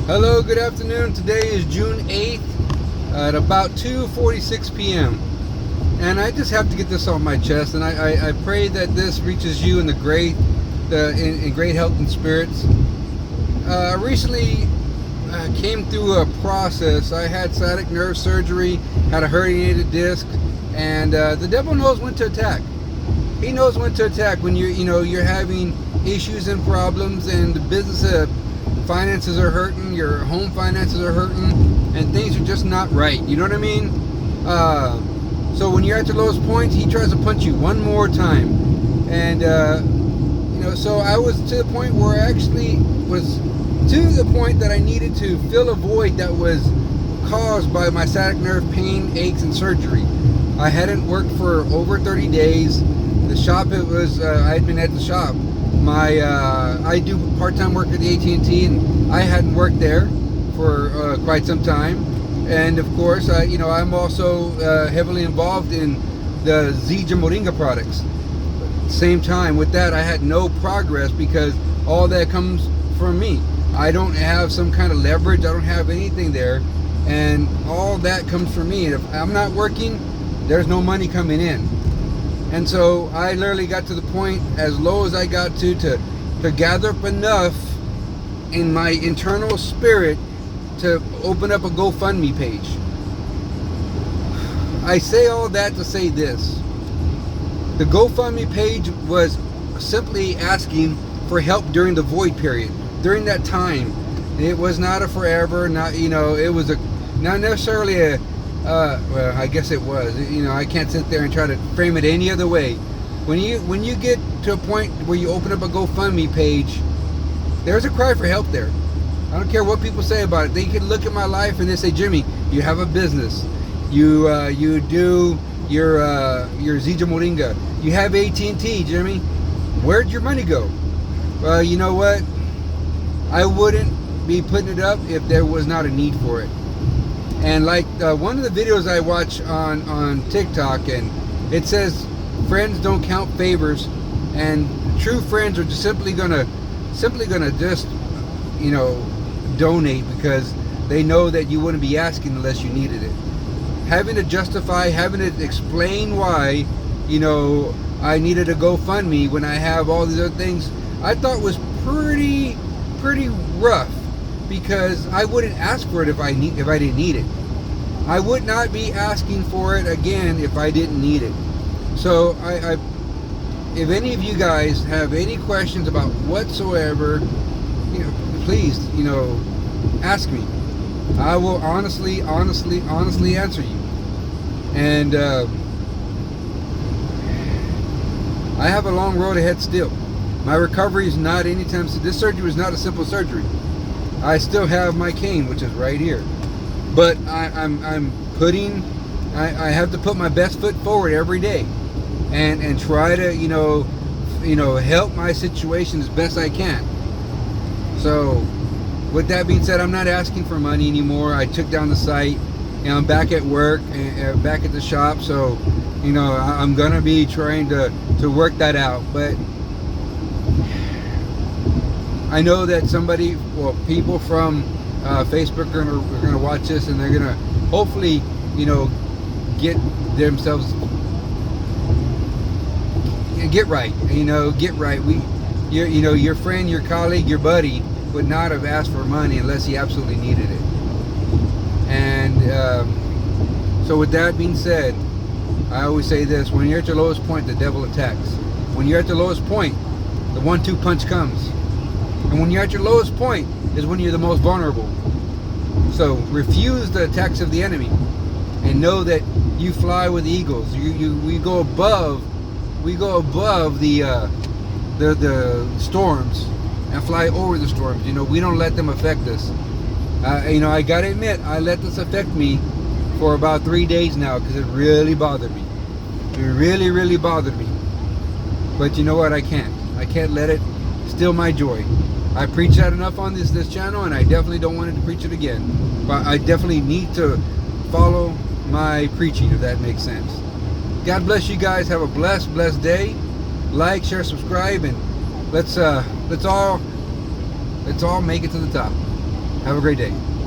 Hello, good afternoon. Today is June 8th at about 2:46 p.m. And I just have to get this off my chest, and I pray that this reaches you in the in great health and spirits. I recently came through a process. I had sciatic nerve surgery, had a herniated disc, and the devil knows when to attack. He knows when to attack when you're having issues and problems, and the business finances are hurting, your home finances are hurting, and things are just not right. You know what I mean? So when you're at your lowest point, he tries to punch you one more time, and so I was to the point where I actually was to the point that I needed to fill a void that was caused by my sciatic nerve pain, aches, and surgery. I hadn't worked for over 30 days. The shop, I had been at the shop. I do part-time work at the AT&T, and I hadn't worked there for quite some time. And of course, I'm also heavily involved in the Zija Moringa products. Same time with that, I had no progress because all that comes from me. I don't have some kind of leverage. I don't have anything there, and all that comes from me. And if I'm not working, there's no money coming in. And so I literally got to the point, as low as I got to gather up enough in my internal spirit to open up a GoFundMe page. I say all that to say this. The GoFundMe page was simply asking for help during the void period. During that time, it was not a forever, it was not necessarily a, well, I guess it was. I can't sit there and try to frame it any other way. When you get to a point where you open up a GoFundMe page, there's a cry for help there. I don't care what people say about it. They can look at my life and they say, Jimmy, you have a business. You do your Zija Moringa. You have AT&T, Jimmy. Where'd your money go? Well, you know what? I wouldn't be putting it up if there was not a need for it. And like one of the videos I watch on TikTok, and it says friends don't count favors, and true friends are just simply gonna just donate because they know that you wouldn't be asking unless you needed it. Having to justify, having to explain why I needed a GoFundMe when I have all these other things, I thought was pretty rough, because I wouldn't ask for it if I didn't need it. I would not be asking for it again if I didn't need it. So if any of you guys have any questions about whatsoever, please, ask me. I will honestly answer you. And I have a long road ahead still. My recovery is not anytime soon. This surgery was not a simple surgery. I still have my cane, which is right here. But I have to put my best foot forward every day, and try to help my situation as best I can. So with that being said, I'm not asking for money anymore. I took down the site, and I'm back at work, and back at the shop. So I'm gonna be trying to work that out. But I know that people from Facebook are gonna watch this, and they're gonna hopefully get themselves get right. Your friend, your colleague, your buddy would not have asked for money unless he absolutely needed it. And so with that being said, I always say this: when you're at your lowest point, the devil attacks. When you're at the lowest point, the 1-2 punch comes. And when you're at your lowest point is when you're the most vulnerable. So refuse the attacks of the enemy, and know that you fly with eagles. We go above the storms and fly over the storms. We don't let them affect us. I gotta admit, I let this affect me for about 3 days now, because it really bothered me. It really bothered me. But you know what? I can't let it steal my joy. I preach that enough on this channel, and I definitely don't want to preach it again. But I definitely need to follow my preaching, if that makes sense. God bless you guys. Have a blessed day. Like, share, subscribe, and let's all make it to the top. Have a great day.